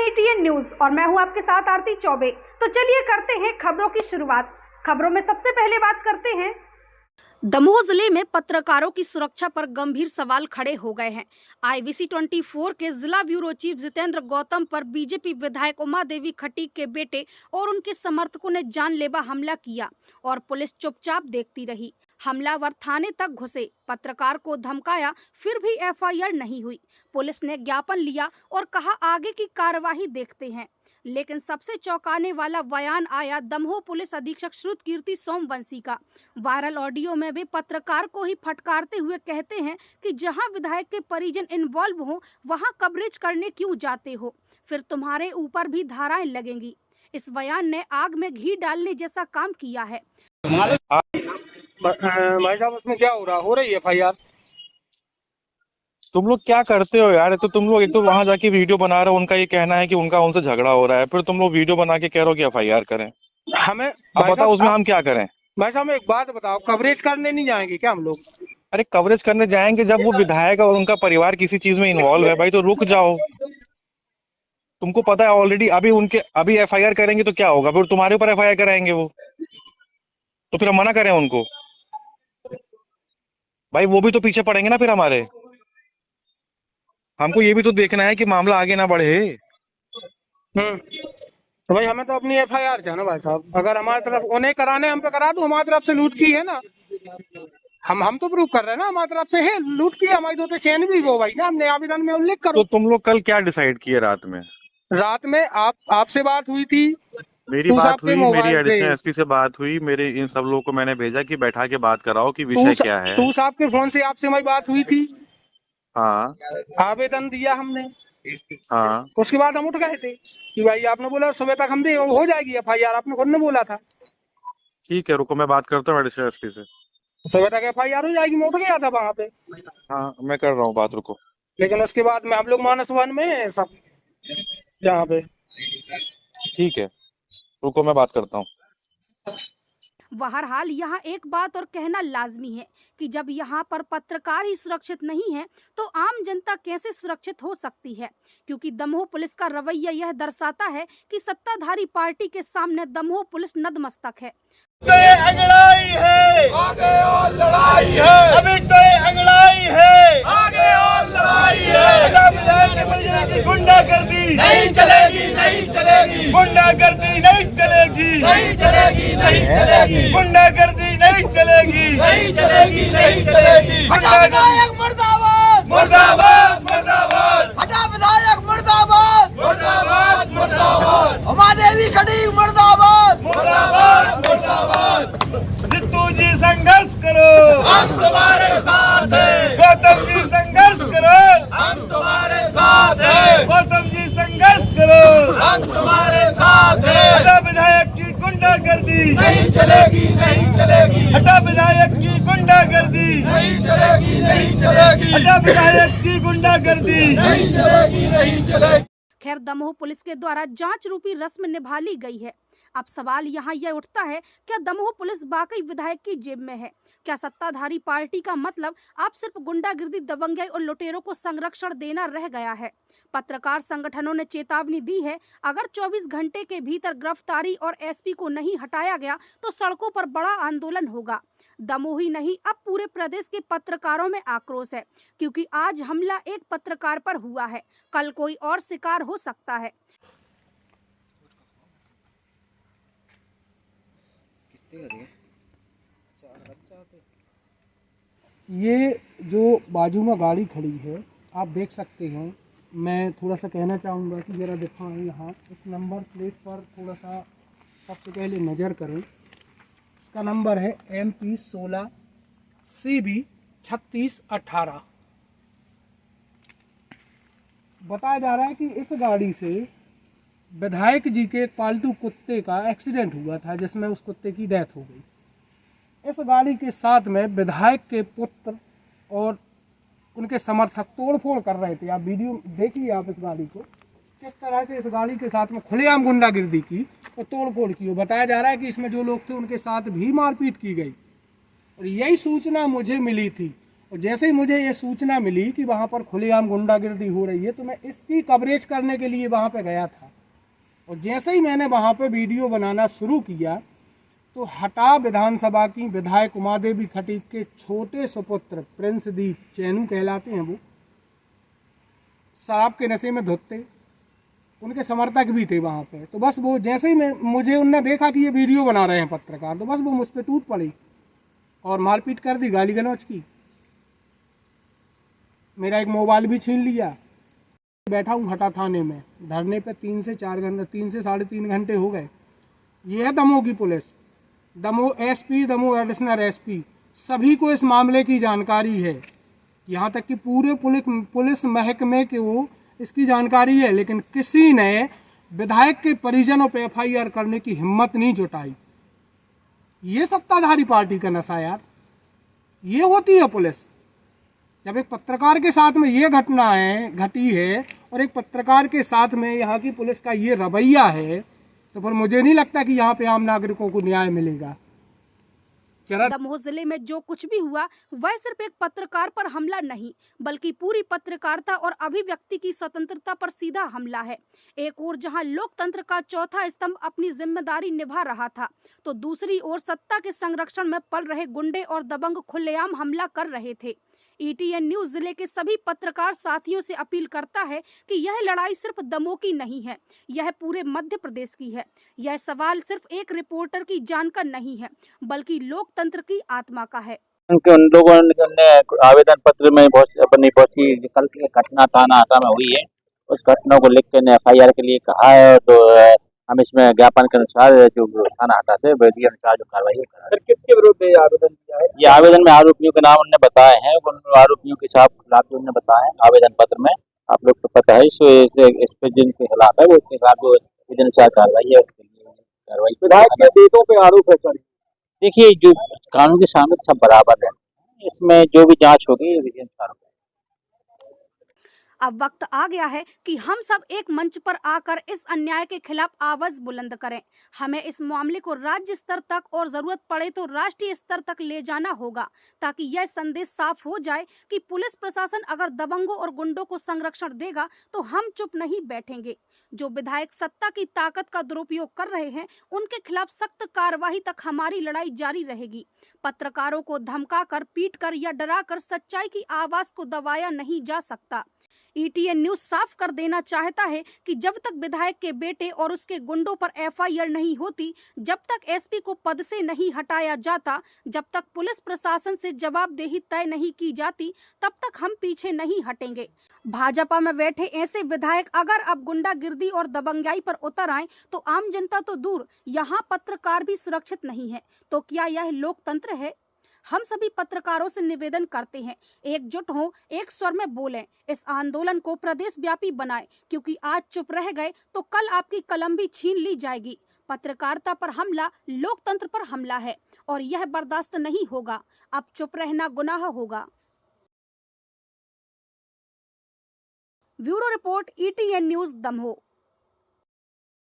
ATN news और मैं हूं आपके साथ आरती चौबे। तो चलिए करते हैं खबरों की शुरुआत। खबरों में सबसे पहले बात करते हैं दमोह जिले में पत्रकारों की सुरक्षा पर गंभीर सवाल खड़े हो गए हैं। IBC 24 के जिला ब्यूरो चीफ जितेंद्र गौतम पर बीजेपी विधायक उमा देवी खटीक के बेटे और उनके समर्थकों ने जानलेवा हमला किया और पुलिस चुपचाप देखती रही। हमलावर थाने तक घुसे, पत्रकार को धमकाया, फिर भी FIR नहीं हुई। पुलिस ने ज्ञापन लिया और कहा आगे की कार्यवाही देखते हैं। लेकिन सबसे चौंकाने वाला बयान आया दमोह पुलिस अधीक्षक श्रुतकीर्ति सोमवंशी का। वायरल ऑडियो में वे पत्रकार को ही फटकारते हुए कहते हैं कि जहां विधायक के परिजन इन्वॉल्व हो वहां कवरेज करने क्यों जाते हो, फिर तुम्हारे ऊपर भी धाराएं लगेंगी। इस बयान ने आग में घी डालने जैसा काम किया है। भाई साहब उसमें क्या हो रही है FIR? तुम लोग क्या करते हो यार? तो तुम लोग एक तो वहां जाके वीडियो बना रहे हो, उनका ये कहना है कि उनका उनसे झगड़ा हो रहा है, फिर तुम लोग वीडियो बना के कह रहे हो कि FIR करें। हमें अब बताओ उसमें हम क्या करें? भाई साहब एक बात बताओ, कवरेज करने नहीं जाएंगे क्या हम लोग? अरे कवरेज करने जाएंगे जब वो विधायक और उनका परिवार किसी चीज में इन्वॉल्व है भाई, तो रुक जाओ। तुमको पता है ऑलरेडी अभी FIR करेंगे तो क्या होगा? फिर तुम्हारे ऊपर FIR कराएंगे वो, तो फिर हम मना करें उनको? भाई वो भी तो पीछे पड़ेंगे ना फिर हमारे। हमको ये भी तो देखना है कि मामला आगे ना बढ़े। तो भाई हमें तो अपनी FIR चाहिए ना भाई साहब। अगर हमारी तरफ उन्हें कराने हम पे करा दो, हमारी तरफ से लूट की है ना, हम तो प्रूव कर रहे हैं ना हमारी तरफ से है लूट की। हमारी तो चैन भी वो भाई ना, हमने आवेदन में उल्लेख करो। तो तुम लोग कल क्या डिसाइड किए रात में? रात में आपसे बात हुई थी, मेरी बात हुई, मेरी एडिशनल SP से बात हुई, मेरे इन सब लोगों को मैंने भेजा कि बैठा के बात कराओ कि विषय क्या है। तू साहब के फोन से आपसे हमारी बात हुई थी। हाँ, आवेदन दिया हमने। हाँ, उसके बाद हम उठ गए थे कि भाई आपने बोला सुबह तक हम हो जाएगी FIR, आपने खुद ने बोला था। ठीक है, रुको मैं बात करता हूँ एडिशनल SP से। सुबह तक FIR हो जाएगी, मैं उठ गया था वहाँ पे। हाँ मैं कर रहा हूँ बात, रुको। लेकिन उसके बाद में हम लोग मानस वन में सब यहाँ पे। ठीक है, रुको मैं बात करता हूँ। बहरहाल यहाँ एक बात और कहना लाजमी है कि जब यहाँ पर पत्रकार ही सुरक्षित नहीं है तो आम जनता कैसे सुरक्षित हो सकती है, क्योंकि दमोह पुलिस का रवैया यह दर्शाता है कि सत्ताधारी पार्टी के सामने दमोह पुलिस नतमस्तक है। तो ये अंगड़ाई है, आगे और लड़ाई है। अभी तो ये अंगड़ाई है, आगे और लड़ाई है। गुंडागर्दी नहीं चलेगी, नहीं चलेगी। गुंडागर्दी नहीं चलेगी, नहीं चलेगी, नहीं चलेगी। गुंडागर्दी नहीं चलेगी, नहीं चलेगी, नहीं चलेगी। हटा विधायक मुर्दाबाद, मुर्दाबाद, मुर्दाबाद। हटा विधायक मुर्दाबाद, मुर्दाबाद, मुर्दाबाद। उमा देवी खटीक मुर्दाबाद, मुर्दाबाद, मुर्दाबाद। जित्तू जी संघर्ष करो, हम तुम्हारे साथ हैं। गौतम जी संघर्ष करो, हम तुम्हारे साथ हैं। गौतम जी संघर्ष करो, हम तुम्हारे साथ हैं। हटा विधायक की गुंडागर्दी नहीं चलेगी, नहीं चलेगी। हटा विधायक की गुंडागर्दी नहीं चलेगी, नहीं चलेगी। हटा विधायक की गुंडागर्दी नहीं चलेगी, नहीं चलेगी। खैर दमोह पुलिस के द्वारा जांच रूपी रस्म निभा ली गई है। अब सवाल यहाँ यह उठता है, क्या दमोह पुलिस वाकई विधायक की जेब में है? क्या सत्ताधारी पार्टी का मतलब आप सिर्फ गुंडागिर्दी, दबंगाई और लुटेरों को संरक्षण देना रह गया है? पत्रकार संगठनों ने चेतावनी दी है, अगर 24 घंटे के भीतर गिरफ्तारी और SP को नहीं हटाया गया तो सड़कों पर बड़ा आंदोलन होगा। दमोह ही नहीं, अब पूरे प्रदेश के पत्रकारों में आक्रोश है, क्योंकि आज हमला एक पत्रकार पर हुआ है, कल कोई और शिकार हो सकता है। ये जो बाजू में गाड़ी खड़ी है आप देख सकते हैं। मैं थोड़ा सा कहना चाहूँगा कि ज़रा दिखाएं, यहाँ इस नंबर प्लेट पर थोड़ा सा सबसे पहले नज़र करें। इसका नंबर है MP 16 CB 3618। बताया जा रहा है कि इस गाड़ी से विधायक जी के एक पालतू कुत्ते का एक्सीडेंट हुआ था, जिसमें उस कुत्ते की डेथ हो गई। इस गाड़ी के साथ में विधायक के पुत्र और उनके समर्थक तोड़फोड़ कर रहे थे। आप वीडियो देखिए, आप इस गाड़ी को किस तरह से इस गाड़ी के साथ में खुलेआम गुंडागिर्दी की और तोड़फोड़ की। बताया जा रहा है कि इसमें जो लोग थे उनके साथ भी मारपीट की गई। और यही सूचना मुझे मिली थी और जैसे ही मुझे ये सूचना मिली कि वहाँ पर खुलेआम गुंडागिर्दी हो रही है तो मैं इसकी कवरेज करने के लिए वहाँ पे गया था। और जैसे ही मैंने वहाँ पे वीडियो बनाना शुरू किया तो हटा विधानसभा की विधायक उमादेवी खटीक के छोटे सुपुत्र प्रिंसदीप चैनू कहलाते हैं, वो शराब के नशे में धुतते, उनके समर्थक भी थे वहाँ पे। तो बस वो जैसे ही मुझे उनने देखा कि ये वीडियो बना रहे हैं पत्रकार, तो बस वो मुझ पर टूट पड़ी और मारपीट कर दी, गाली गलौज की। मेरा एक मोबाइल भी छीन लिया। बैठा हूँ हटा थाने में धरने पे 3 से साढ़े 3 घंटे हो गए। ये है दमोह की police, Damoh SP, Damoh additional SP, सभी को इस मामले की जानकारी है। यहाँ तक कि पूरे पुलिस महकमे के वो इसकी जानकारी है, लेकिन किसी ने विधायक के परिजनों पे FIR करने की हिम्मत नहीं जुटाई। ये सत्ताधारी पार्टी का नशा यार, ये होती है पुलिस। जब एक पत्रकार के साथ में ये घटना घटी है और एक पत्रकार के साथ में यहाँ की पुलिस का ये रवैया है, तो फिर मुझे नहीं लगता कि यहाँ पे आम नागरिकों को न्याय मिलेगा। दमोह जिले में जो कुछ भी हुआ वह सिर्फ एक पत्रकार पर हमला नहीं, बल्कि पूरी पत्रकारिता और अभिव्यक्ति की स्वतंत्रता पर सीधा हमला है। एक ओर जहां लोकतंत्र का चौथा स्तंभ अपनी जिम्मेदारी निभा रहा था, तो दूसरी ओर सत्ता के संरक्षण में पल रहे गुंडे और दबंग खुलेआम हमला कर रहे थे। ETN न्यूज जिले के सभी पत्रकार साथियों से अपील करता है कि यह लड़ाई सिर्फ दमोह की नहीं है, यह पूरे मध्य प्रदेश की है। यह सवाल सिर्फ एक रिपोर्टर की जान का नहीं है, बल्कि लोकतंत्र की आत्मा का है। उन लोगों ने आवेदन पत्र में अपनी बहुत सी कल की घटना थाना हटा में हुई है, उस घटना को लिख के FIR के लिए कहा है। तो हम इसमें ज्ञापन के अनुसार जो थाना हटा से विधि अनुसार जो कार्रवाई है। किसके विरुद्ध ये आवेदन किया है? ये आवेदन में आरोपियों के नाम उन्होंने बताए हैं, उन आरोपियों के खिलाफ जो उन्होंने बताया है आवेदन पत्र में, आप लोग को पता है। इस पे जिनके खिलाफ है वो उसके खिलाफ जो विधि अनुसार कार्रवाई है उसके लिए कार्रवाई। विधायक के बेटों पे आरोप है सर। देखिए, जो कानून के सामने सब बराबर है, इसमें जो भी जांच होगी विधि अनुसार होगी। अब वक्त आ गया है कि हम सब एक मंच पर आकर इस अन्याय के खिलाफ आवाज बुलंद करें। हमें इस मामले को राज्य स्तर तक और जरूरत पड़े तो राष्ट्रीय स्तर तक ले जाना होगा, ताकि यह संदेश साफ हो जाए कि पुलिस प्रशासन अगर दबंगों और गुंडों को संरक्षण देगा तो हम चुप नहीं बैठेंगे। जो विधायक सत्ता की ताकत का दुरुपयोग कर रहे हैं, उनके खिलाफ सख्त कार्रवाई तक हमारी लड़ाई जारी रहेगी। पत्रकारों को धमकाकर, पीटकर या डराकर सच्चाई की आवाज को दबाया नहीं जा सकता। ETN न्यूज साफ कर देना चाहता है कि जब तक विधायक के बेटे और उसके गुंडों पर FIR नहीं होती, जब तक SP को पद से नहीं हटाया जाता, जब तक पुलिस प्रशासन से जवाबदेही तय नहीं की जाती, तब तक हम पीछे नहीं हटेंगे। भाजपा में बैठे ऐसे विधायक अगर अब गुंडागिर्दी और दबंगाई पर उतर आए तो आम जनता तो दूर, यहाँ पत्रकार भी सुरक्षित नहीं है। तो क्या यह लोकतंत्र है? हम सभी पत्रकारों से निवेदन करते हैं, एकजुट हों, एक स्वर में बोलें, इस आंदोलन को प्रदेश व्यापी बनाएं, क्योंकि आज चुप रह गए तो कल आपकी कलम भी छीन ली जाएगी। पत्रकारिता पर हमला लोकतंत्र पर हमला है और यह बर्दाश्त नहीं होगा। अब चुप रहना गुनाह होगा। Bureau report, ETN news, Damoh.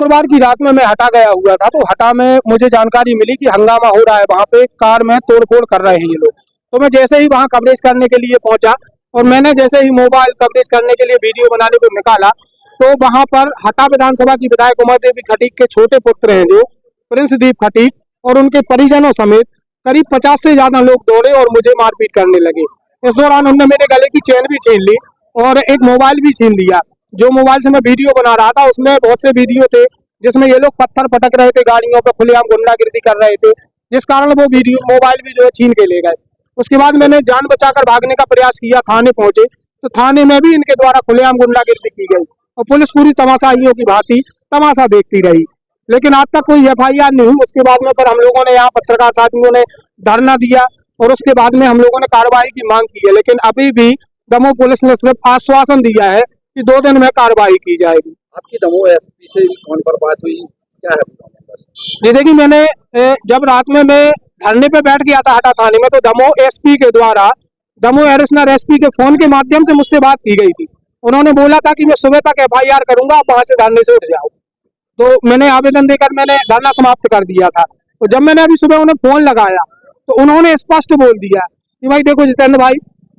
शुक्रवार की रात में मैं हटा गया हुआ था, तो हटा में मुझे जानकारी मिली कि हंगामा हो रहा है, वहाँ पे कार में तोड़फोड़ कर रहे हैं ये लोग। तो मैं जैसे ही वहाँ कवरेज करने के लिए पहुंचा और मैंने जैसे ही मोबाइल कवरेज करने के लिए वीडियो बनाने को निकाला, तो वहाँ पर हटा विधानसभा की विधायक उमादेवी खटीक के छोटे पुत्र हैं जो प्रिंसदीप खटीक, और उनके परिजनों समेत करीब 50 से ज्यादा लोग दौड़े और मुझे मारपीट करने लगे। इस दौरान उन्होंने मेरे गले की चेन भी छीन ली और एक मोबाइल भी छीन लिया। जो मोबाइल से मैं वीडियो बना रहा था उसमें बहुत से वीडियो थे जिसमें ये लोग पत्थर पटक रहे थे, गाड़ियों पर खुलेआम गुंडागिर्दी कर रहे थे, जिस कारण वो वीडियो मोबाइल भी जो है छीन के ले गए। उसके बाद मैंने जान बचाकर भागने का प्रयास किया, थाने पहुंचे तो थाने में भी इनके द्वारा खुलेआम गुंडागिर्दी की गई और पुलिस पूरी तमाशाइयों की भांति तमाशा देखती रही, लेकिन आज तक कोई FIR नहीं हुई। उसके बाद में पर हम लोगों ने यहाँ पत्रकार साथियों ने धरना दिया और उसके बाद में हम लोगों ने कार्रवाई की मांग की है, लेकिन अभी भी दमोह पुलिस ने सिर्फ आश्वासन दिया है कि 2 दिन में कार्रवाई की जाएगी। आपकी दमोह SP से फोन पर बात हुई, क्या है? जी देखिए, मैंने जब रात में मैं धरने पे बैठ गया था हटा थाने में, तो दमोह SP के द्वारा दमोह एडिशनल SP के फोन के माध्यम से मुझसे बात की गई थी। उन्होंने बोला था कि मैं सुबह तक FIR करूंगा, आप वहां से धरने से उठ जाओ। तो मैंने आवेदन देकर मैंने धरना समाप्त कर दिया था। तो जब मैंने अभी सुबह उन्हें फोन लगाया तो उन्होंने स्पष्ट बोल दिया कि भाई देखो जितेंद्र भाई,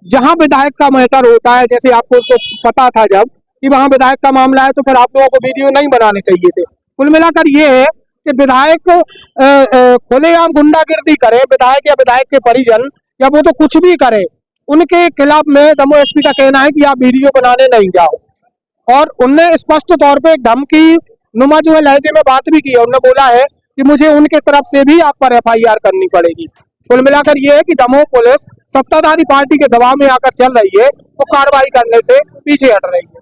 जहां विधायक का मैटर होता है, जैसे आपको तो पता था जब कि वहां विधायक का मामला है, तो फिर आप लोगों को वीडियो नहीं बनाने चाहिए थे। कुल मिलाकर ये है कि विधायक खुलेआम गुंडागिर्दी करे, विधायक या विधायक के परिजन या वो तो कुछ भी करे, उनके खिलाफ में दमोह एसपी का कहना है कि आप वीडियो बनाने नहीं जाओ। और उनने स्पष्ट तौर पे धमकी नुमा जो है लहजे में बात भी की है। उन्होंने बोला है कि मुझे उनके तरफ से भी आप पर FIR करनी पड़ेगी। कुल मिलाकर ये है कि दमोह पुलिस सत्ताधारी पार्टी के दबाव में आकर चल रही है, वो कार्रवाई करने से पीछे हट रही है।